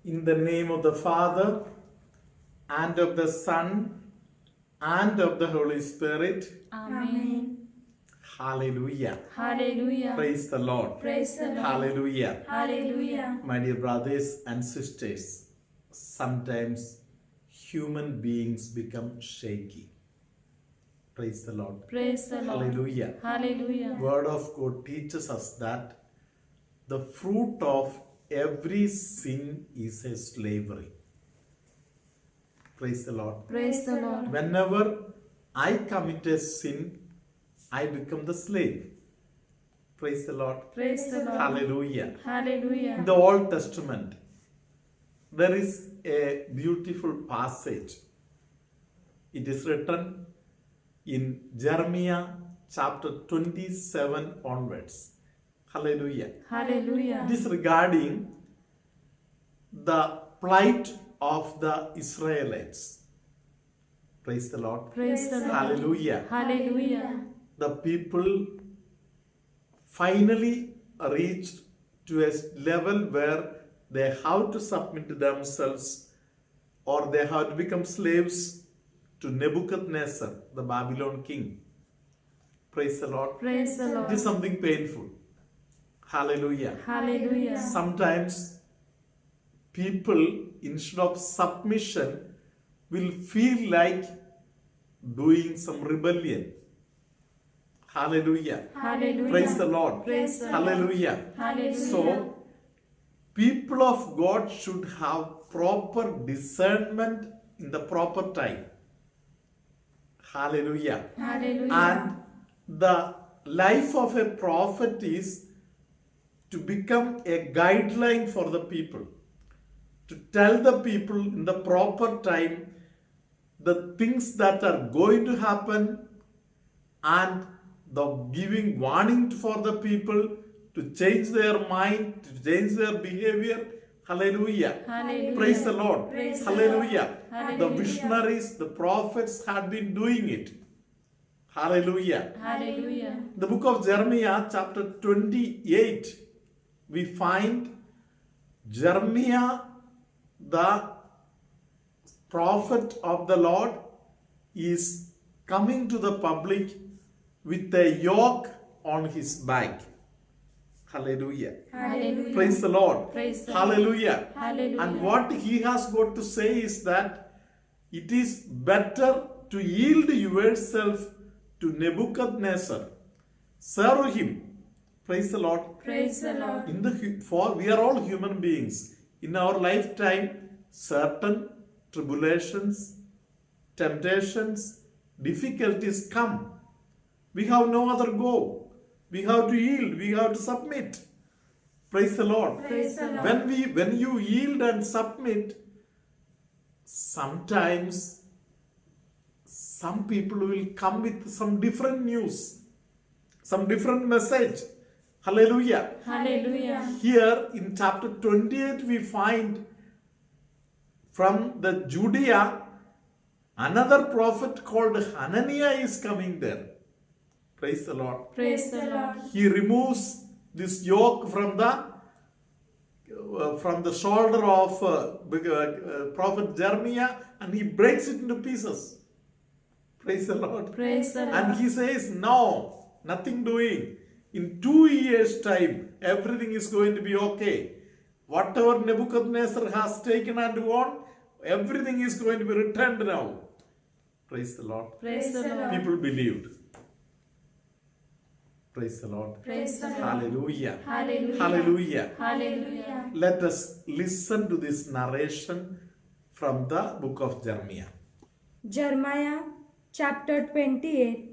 In the name of the Father, and of the Son, and of the Holy Spirit. Amen. Hallelujah. Hallelujah. Praise the Lord. Praise the Lord. Hallelujah. Hallelujah. My dear brothers and sisters, sometimes human beings become shaky. Praise the Lord. Praise the Lord. Hallelujah. Hallelujah. Word of God teaches us that the fruit of every sin is a slavery. Praise the Lord. Praise the Lord. Whenever I commit a sin, I become the slave. Praise the Lord. Praise the Lord. Hallelujah. In Hallelujah. the Old Testament, there is a beautiful passage. It is written in Jeremiah chapter 27 onwards. Hallelujah. Hallelujah. It is regarding the plight of the Israelites. Praise the Lord. Praise the Lord. Hallelujah. Hallelujah. The people finally reached to a level where they have to submit themselves, or they have to become slaves to Nebuchadnezzar, the Babylon king. Praise the Lord. Praise the It is Lord. something painful. Hallelujah. Hallelujah. Sometimes people, instead of submission, will feel like doing some rebellion. Hallelujah. Hallelujah. Praise the Lord. Praise the Lord. Hallelujah. Hallelujah. So, people of God should have proper discernment in the proper time. Hallelujah. Hallelujah. And the life of a prophet is to become a guideline for the people, to tell the people in the proper time the things that are going to happen, and the giving warning for the people to change their mind, to change their behavior. Hallelujah. Hallelujah. Praise the Lord. Praise the Hallelujah. Lord. The Hallelujah. visionaries, the prophets had been doing it. Hallelujah. Hallelujah. The book of Jeremiah, chapter 28, we find Jeremiah, the prophet of the Lord, is coming to the public with a yoke on his back. Hallelujah. Hallelujah. Praise the Lord. Praise the Hallelujah. Hallelujah. And what he has got to say is that it is better to yield yourself to Nebuchadnezzar. Serve him. Praise the Lord. Praise the Lord. For we are all human beings. In our lifetime, certain tribulations, temptations, difficulties come. We have no other go. We have to yield. We have to submit. Praise the Lord. Praise the Lord. When you yield and submit, sometimes some people will come with some different news, some different message. Hallelujah. Hallelujah. Here in chapter 28 we find from the Judea another prophet called Hananiah is coming there. Praise the Lord. Praise the Lord. He removes this yoke from the shoulder of prophet Jeremiah, and he breaks it into pieces. Praise the Lord. Praise the Lord. And he says, no, nothing doing. In 2 years' time, everything is going to be okay. Whatever Nebuchadnezzar has taken and won, everything is going to be returned now. Praise the Lord. Praise the Lord. People believed. Praise the Lord. Praise the Lord. Hallelujah. Hallelujah. Hallelujah. Hallelujah. Let us listen to this narration from the book of Jeremiah. Jeremiah chapter 28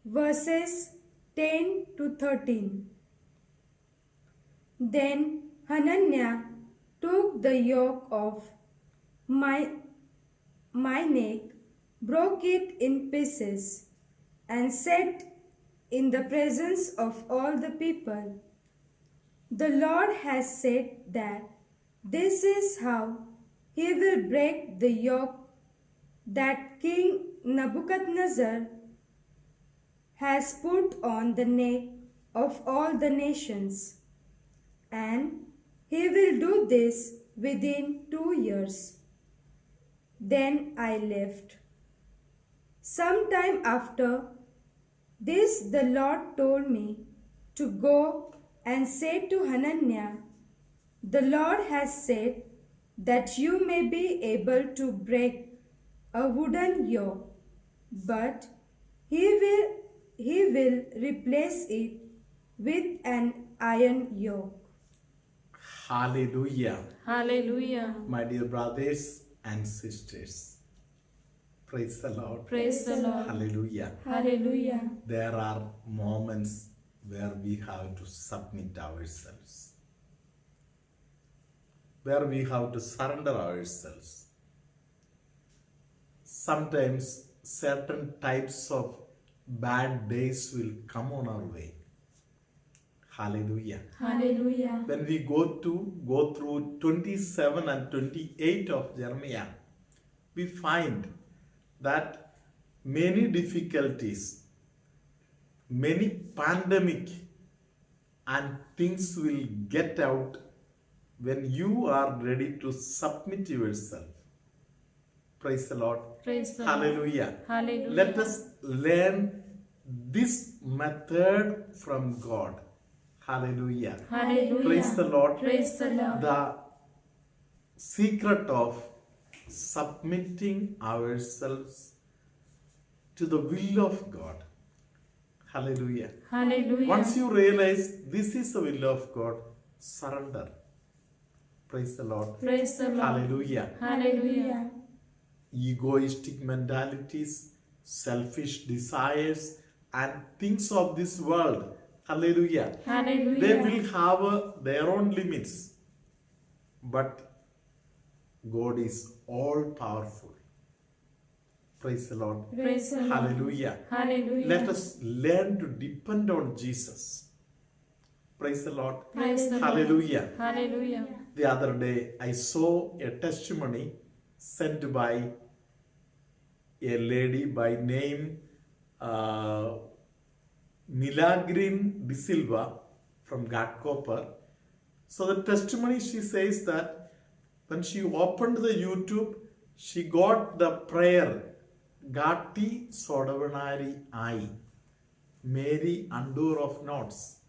verses 10 to 13. Then Hananiah took the yoke of my neck, broke it in pieces, and said in the presence of all the people, "The Lord has said that this is how he will break the yoke that King Nebuchadnezzar has put on the neck of all the nations. And he will do this within 2 years. Then I left. Some time after this, the Lord told me to go and say to Hananiah, "The Lord has said that you may be able to break a wooden yoke, but he will replace it with an iron yoke." Hallelujah. Hallelujah. My dear brothers and sisters, praise the Lord. Praise the Lord. Hallelujah. Hallelujah. There are moments where we have to submit ourselves, where we have to surrender ourselves. Sometimes certain types of bad days will come on our way. Hallelujah. Hallelujah. When we go through 27 and 28 of Jeremiah, we find that many difficulties, many pandemic and things will get out when you are ready to submit yourself. Praise the Lord. Praise the Lord. Hallelujah. Hallelujah. Let us learn this method from God. Hallelujah. Hallelujah. Praise the Lord. Praise the Lord. The secret of submitting ourselves to the will of God. Hallelujah. Hallelujah. Once you realize this is the will of God, surrender. Praise the Lord. Praise the Lord. Hallelujah. Hallelujah. Egoistic mentalities, selfish desires, and things of this world. Hallelujah. Hallelujah. They will have their own limits. But God is all powerful. Praise the Lord. Praise the Lord. Hallelujah. Hallelujah. Let us learn to depend on Jesus. Praise the Lord. Praise the Lord. Hallelujah. Hallelujah. The other day I saw a testimony sent by a lady by name Milagrin De Silva from Ghatkoper. So the testimony, she says that when she opened the YouTube, she got the prayer, Gati Sodavanari I, Mary Undoer of Knots.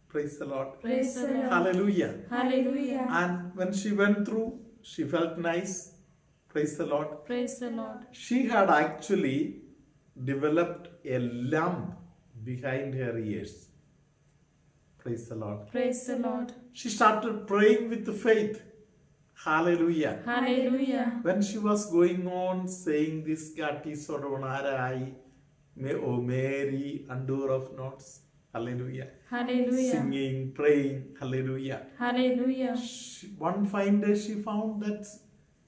Praise the Lord. Praise the Lord. Hallelujah. Hallelujah. And when she went through, she felt nice. Praise the Lord. Praise the Lord. She had actually developed a lump behind her ears. Praise the Lord. Praise the Lord. She started praying with faith. Hallelujah. Hallelujah. When she was going on saying this, Gati Sodavanara, O Mary, Undoer of Knots. Hallelujah. Hallelujah. Singing, praying. Hallelujah. Hallelujah. One fine day she found that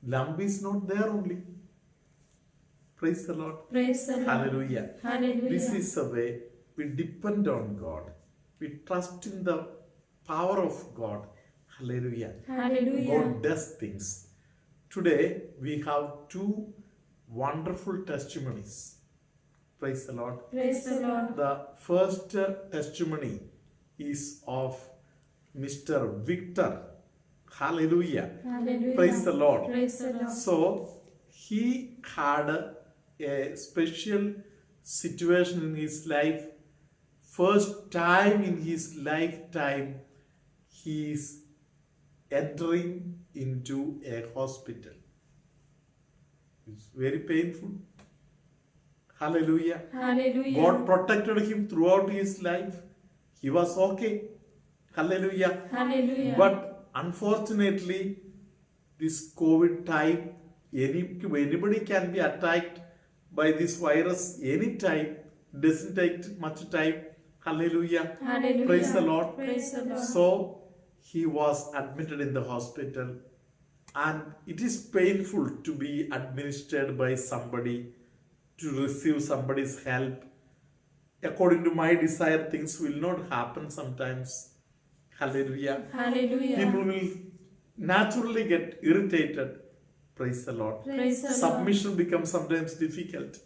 lump is not there only. Praise the Lord. Praise the Lord. Hallelujah. Hallelujah. This is the way we depend on God. We trust in the power of God. Hallelujah. Hallelujah. God does things. Today we have two wonderful testimonies. Praise the Lord. Praise the Lord. The first testimony is of Mr. Victor. Hallelujah. Hallelujah. Praise the Lord. Praise the Lord. So he had a special situation in his life. First time in his lifetime, he is entering into a hospital. It's very painful. Hallelujah. Hallelujah. God protected him throughout his life. He was okay. Hallelujah. Hallelujah. But unfortunately, this COVID time, anybody can be attacked by this virus anytime. Doesn't take much time. Hallelujah. Hallelujah. Praise the Lord. Praise the Lord. So he was admitted in the hospital, and it is painful to be administered by somebody, to receive somebody's help. According to my desire, things will not happen sometimes. Hallelujah. Hallelujah. People will naturally get irritated. Praise the Lord. Praise the Lord. Submission becomes sometimes difficult.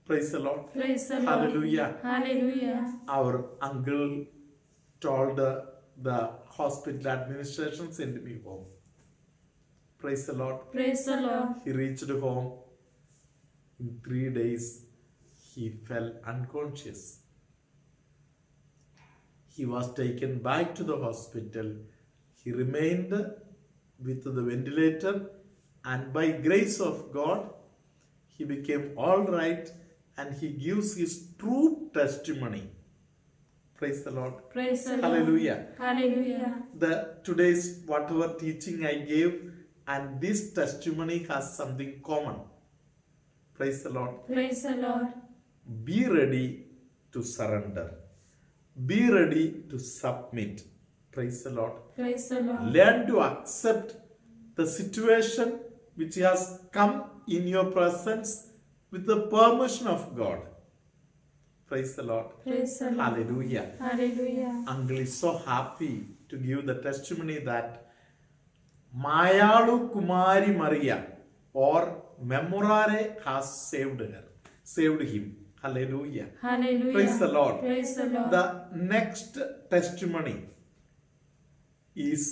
Praise the Lord. Praise the Lord. Hallelujah. Hallelujah. Our uncle told the hospital administration, send me home. Praise the Lord. Praise the Lord. He reached home. In 3 days, he fell unconscious. He was taken back to the hospital. He remained with the ventilator, and by grace of God, he became all right, and he gives his true testimony. Praise the Lord. Praise the Lord. Hallelujah. Hallelujah. Today's whatever teaching I gave, and this testimony has something common. Praise the Lord. Praise the Lord. Be ready to surrender. Be ready to submit. Praise the Lord. Praise the Lord. Learn to accept the situation which has come in your presence with the permission of God. Praise the Lord. Praise the Lord. Hallelujah. Hallelujah. Uncle is so happy to give the testimony that Mayalu Kumari Maria or Memorare has saved him. Hallelujah. Hallelujah. Praise the Lord. Praise the Lord. The next testimony is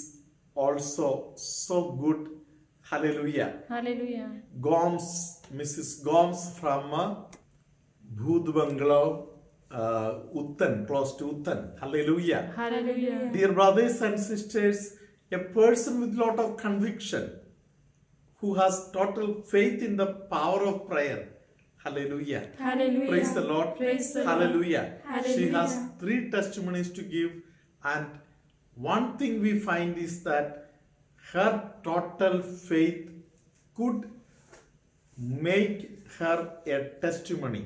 also so good. Hallelujah. Hallelujah. Gomes, Mrs. Gomes from Bhood Bungalow, Uttan, close to Uttan. Hallelujah. Hallelujah. Dear brothers and sisters, a person with lot of conviction who has total faith in the power of prayer. Hallelujah. Hallelujah. Praise the Lord. Praise the Lord. Hallelujah. She has Hallelujah. 3 testimonies to give, and one thing we find is that her total faith could make her a testimony.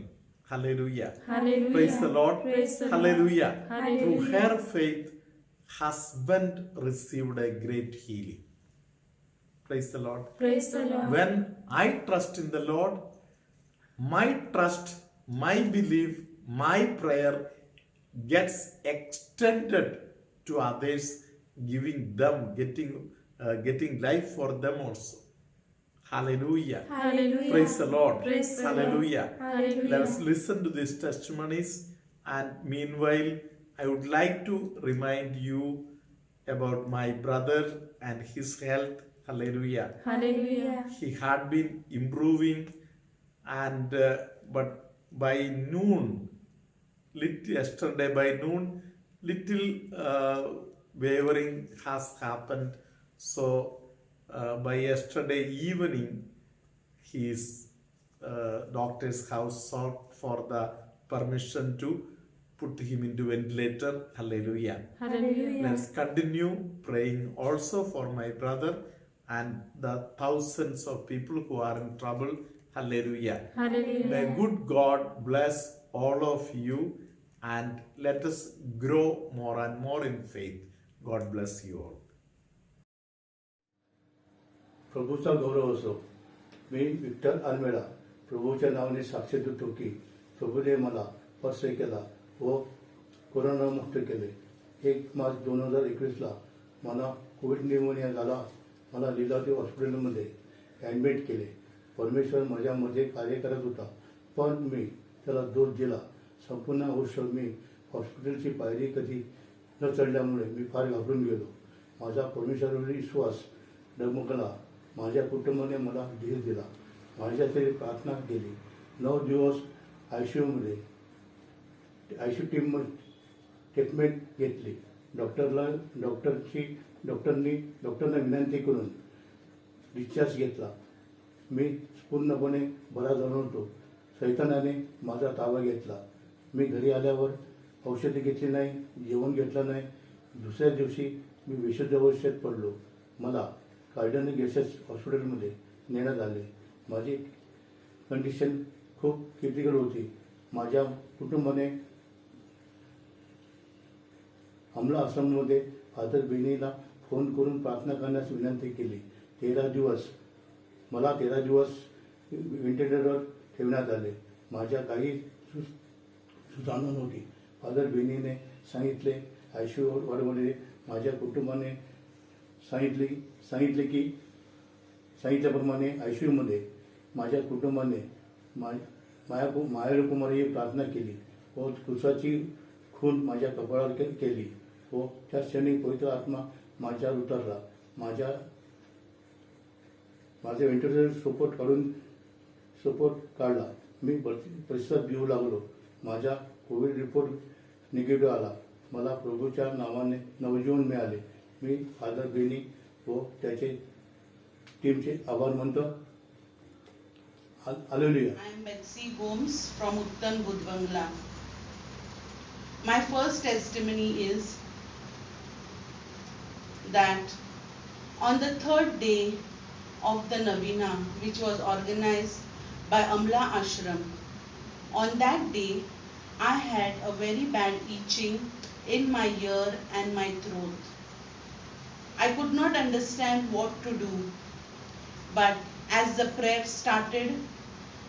Hallelujah. Hallelujah. Praise the Lord. Praise the Lord. Hallelujah. Hallelujah. Through her faith, husband received a great healing. Praise the Lord. Praise the Lord. When I trust in the Lord, my trust, my belief, my prayer gets extended to others, giving them, getting life for them also. Hallelujah. Hallelujah. Praise the Lord. Praise the Hallelujah. Lord. Hallelujah. Let's listen to these testimonies, and meanwhile, I would like to remind you about my brother and his health. Hallelujah. Hallelujah. He had been improving, and but by noon, yesterday by noon, little wavering has happened. So by yesterday evening, his doctor's house sought for the permission to put him into ventilator. Hallelujah. Hallelujah. Let's continue praying also for my brother and the thousands of people who are in trouble. Hallelujah. Hallelujah. May good God bless all of you, and let us grow more and more in faith. God bless you all. प्रभूचा गौरव असो. मी Victor Almeida प्रभूच्या नावाने साक्ष देतो की प्रभूने मला स्पर्श केला व कोरोनामुक्त केले. 1 मार्च 2021ला मला कोविड निमोनिया झाला. मला लीलावती हॉस्पिटलमध्ये ॲडमिट केले. परमेश्वर माझ्यामध्ये कार्य करत होता, पण मी त्याला दोष दिला. संपूर्ण वर्ष मी हॉस्पिटलची पायरी कधी न चढल्यामुळे मी फार घाबरून गेलो. माझा परमेश्वरावर विश्वास डगमगला. माझ्या कुटुंबाने मला धीर दिला. माझ्यासाठी प्रार्थना केली. 9 दिवस ICUमध्ये ICU टीममध्ये ट्रीटमेंट घेतली. डॉक्टरना विनंती करून डिस्चार्ज घेतला. मी पूर्णपणे बरा झालो होतो. सैतानाने माझा ताबा घेतला. मी घरी आल्यावर औषधी घेतली नाही, जेवण घेतलं नाही. दुसऱ्या दिवशी मी विशुद्ध अवस्थेत पडलो. मला कार्डिनल गेसेस हॉस्पिटलमध्ये नेण्यात आले. माझी कंडिशन खूप क्रिटिकल होती. माझ्या कुटुंबाने अमला आश्रममध्ये फादर बेनीला फोन करून प्रार्थना करण्यास विनंती केली. 13 दिवस व्हेंटिलेटरवर ठेवण्यात आले. माझ्या काही सुधारणा नव्हती. फादर बेनीने सांगितले, ICU वॉर्डमध्ये माझ्या कुटुंबाने सांगितल्याप्रमाणे ICUमध्ये माझ्या कुटुंबाने मायाळू कुमारी प्रार्थना केली व कुसाची खून माझ्या कपाळावर केली व त्या क्षणी पवित्र आत्मा माझ्यावर उतरला. माझे व्हेंटिलेटर सपोर्ट काढला. मी प्रतिसाद देऊ लागलो. माझा कोविड रिपोर्ट निगेटिव्ह आला. मला प्रभूच्या नावाने नवजीवन मिळाले. मी फादर बेनी व त्याचे टीमचे आभार मानतो. Hallelujah. I am Betsy Gomes from Uttan Budbangla. My first testimony is that on the third day of the Navina, which was organized by Amla Ashram, on that day I had a very bad itching in my ear and my throat. I could not understand what to do, but as the prayer started,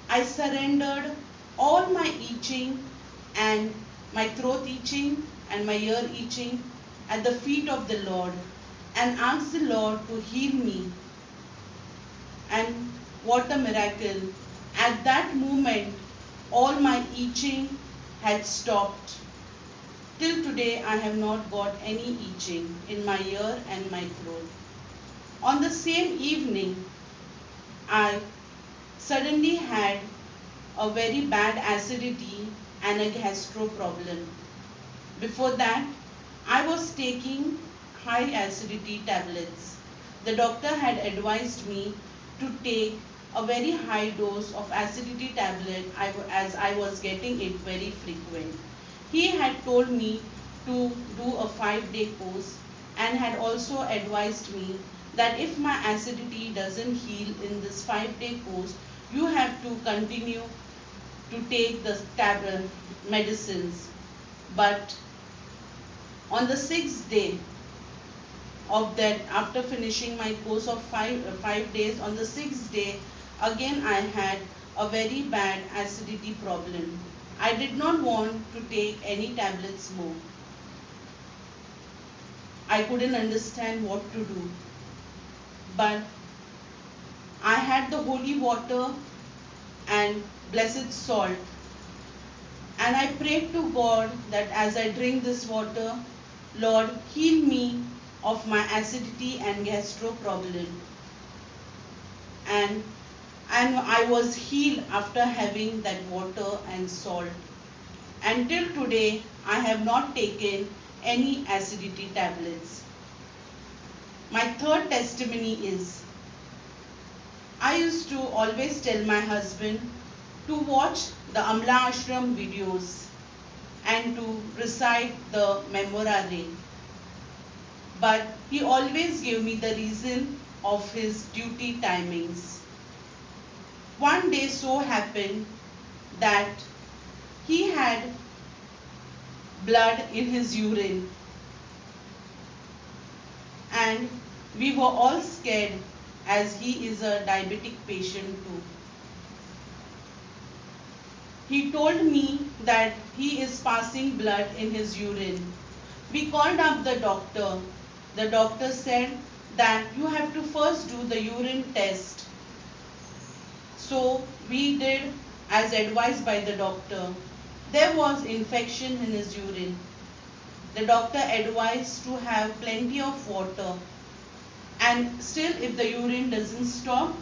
I surrendered all my itching and my throat itching and my ear itching at the feet of the Lord and asked the Lord to heal me. And what a miracle! At that moment, all my itching had stopped. Till today, I have not got any itching in my ear and my throat. On the same evening, I suddenly had a very bad acidity and a gastro problem. Before that, I was taking high acidity tablets. The doctor had advised me to take a very high dose of acidity tablet as I was getting it very frequent. He had told me to do a 5-day course and had also advised me that if my acidity doesn't heal in this 5-day course, you have to continue to take the medicines. But on the 6th day of that, after finishing my course of 5 days, on the 6th day, again I had a very bad acidity problem. I did not want to take any tablets more. I couldn't understand what to do. But I had the holy water and blessed salt. And I prayed to God that as I drink this water, Lord, heal me of my acidity and gastro problem. And I was healed after having that water and salt. Until today, I have not taken any acidity tablets. My third testimony is, I used to always tell my husband to watch the Amla Ashram videos and to recite the Memorare. But he always gave me the reason of his duty timings. One day so happened that he had blood in his urine, and we were all scared as he is a diabetic patient too. He told me that he is passing blood in his urine. We called up the doctor. The doctor said that you have to first do the urine test. So we did as advised by the doctor. There was infection in his urine. The doctor advised to have plenty of water. And still, if the urine doesn't stop,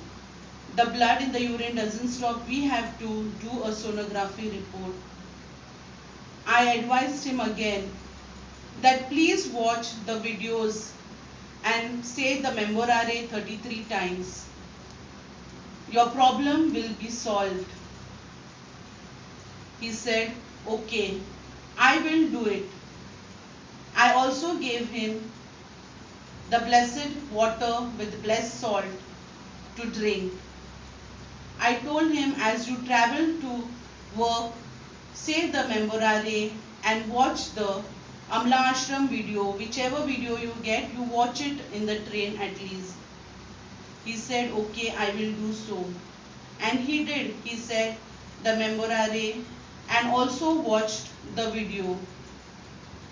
the blood in the urine doesn't stop, we have to do a sonography report. I advised him again that please watch the videos and say the Memorare 33 times. Your problem will be solved. He said, okay, I will do it. I also gave him the blessed water with blessed salt to drink. I told him, as you travel to work, say the Memorare and watch the Amla Ashram video. Whichever video you get, you watch it in the train at least. He said, okay, I will do so. And he did. He said the Memorare and also watched the video.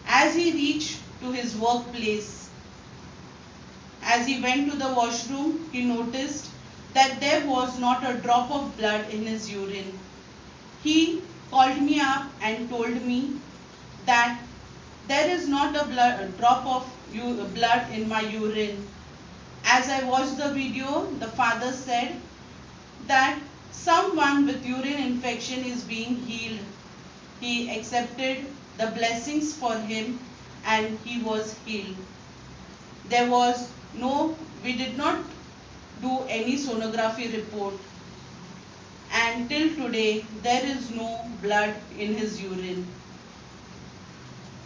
As he reached to his workplace, as he went to the washroom, he noticed that there was not a drop of blood in his urine. He called me up and told me that there is not a drop of blood in my urine, As I watched the video, the father said that someone with urine infection is being healed. He accepted the blessings for him and he was healed. We did not do any sonography report, and till today there is no blood in his urine.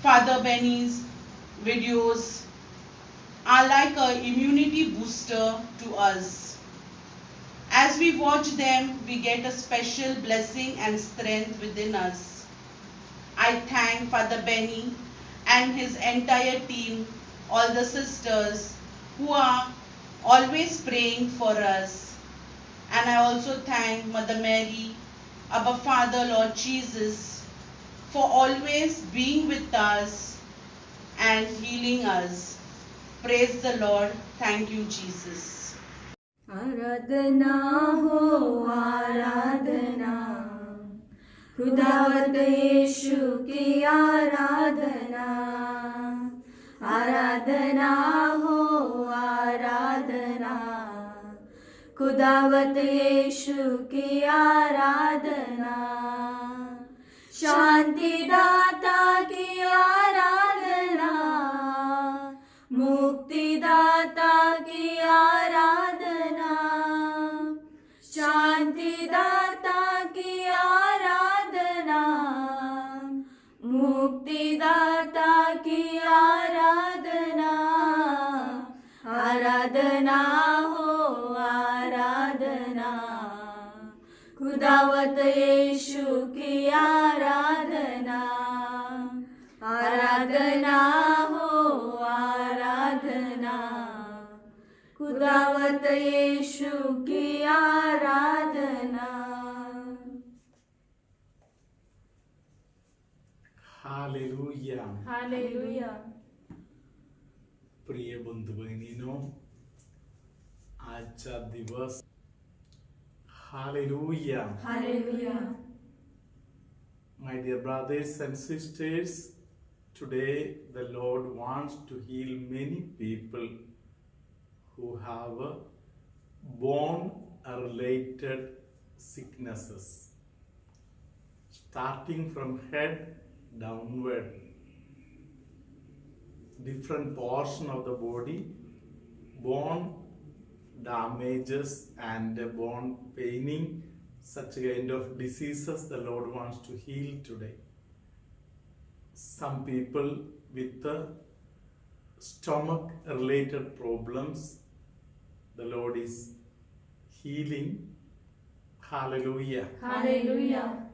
Father Benny's videos are like an immunity booster to us. As we watch them, we get a special blessing and strength within us. I thank Father Benny and his entire team, all the sisters who are always praying for us. And I also thank Mother Mary, Abba Father, Lord Jesus, for always being with us and healing us. Praise the Lord. Thank you, Jesus. आराधना हो आराधना, खुदावत यीशु की आराधना। आराधना हो आराधना, खुदावत यीशु की आराधना। शांति दाता की आराधना, मुक्ति दाता की आराधना। शांति दाता की आराधना, मुक्ति दाता की आराधना। आराधना हो आराधना, खुदावत यीशु की आराधना। आराधना हो आराधना, खुदावत यीशु की आराधना। हालेलुया। हालेलुया। प्रिय बंधू बहिणीनो, आजचा दिवस hallelujah. Hallelujah. My dear brothers and sisters, today the Lord wants to heal many people who have bone-related sicknesses, starting from head downward. Different portion of the body, bone damages and bone paining, such kind of diseases the Lord wants to heal today. Some people with stomach related problems, the Lord is healing. Hallelujah. Hallelujah.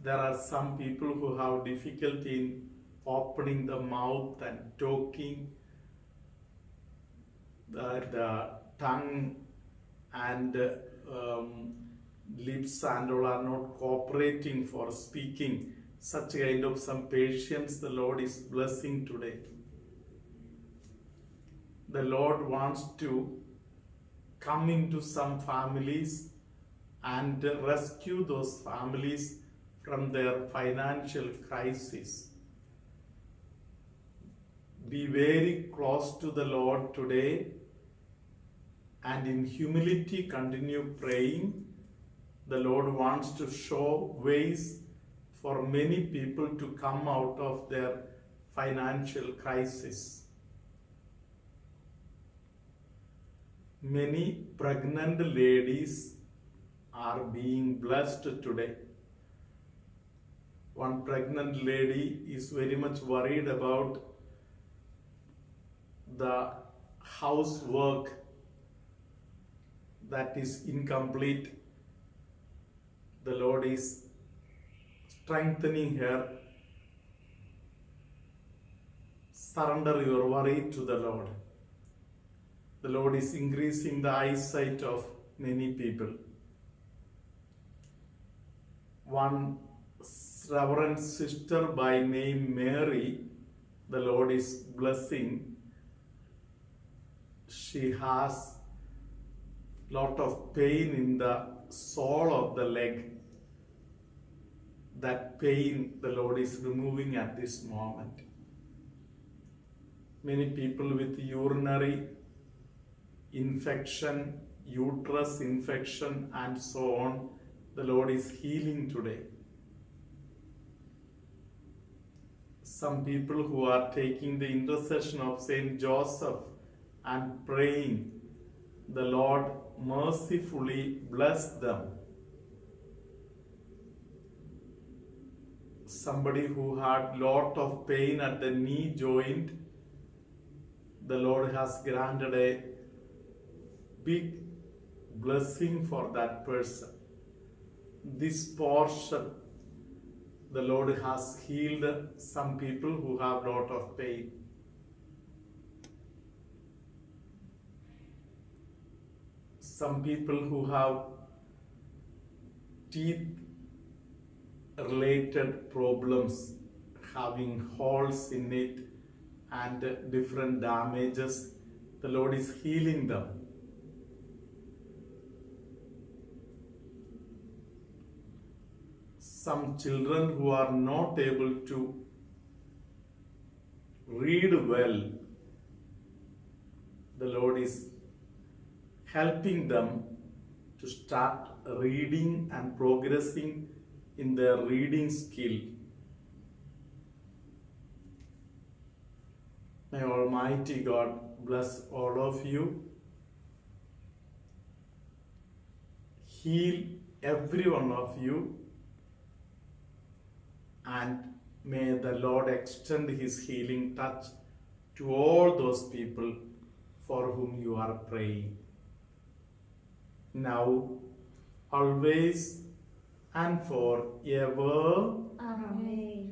There are some people who have difficulty in opening the mouth and talking. The tongue and lips and all are not cooperating for speaking. Such kind of some patients the Lord is blessing today. The Lord wants to come into some families and rescue those families from their financial crisis. Be very close to the Lord today and in humility continue praying. The Lord wants to show ways for many people to come out of their financial crisis. Many pregnant ladies are being blessed today. One pregnant lady is very much worried about the housework that is incomplete. The Lord is strengthening her. Surrender your worry to the Lord. The Lord is increasing the eyesight of many people. One Reverend sister by name Mary, the Lord is blessing. She has lot of pain in the sole of the leg. That pain the Lord is removing at this moment. Many people with urinary infection, uterus infection, and so on, the Lord is healing today. Some people who are taking the intercession of Saint Joseph and praying, the Lord mercifully bless them. Somebody who had lot of pain at the knee joint, the Lord has granted a big blessing for that person. This portion, the Lord has healed some people who have lot of pain. Some people who have teeth related problems, having holes in it and different damages, the Lord is healing them. Some children who are not able to read well, the Lord is helping them to start reading and progressing in their reading skill. May Almighty God bless all of you, heal every one of you, and may the Lord extend His healing touch to all those people for whom you are praying. Now, always, and forever. Amen.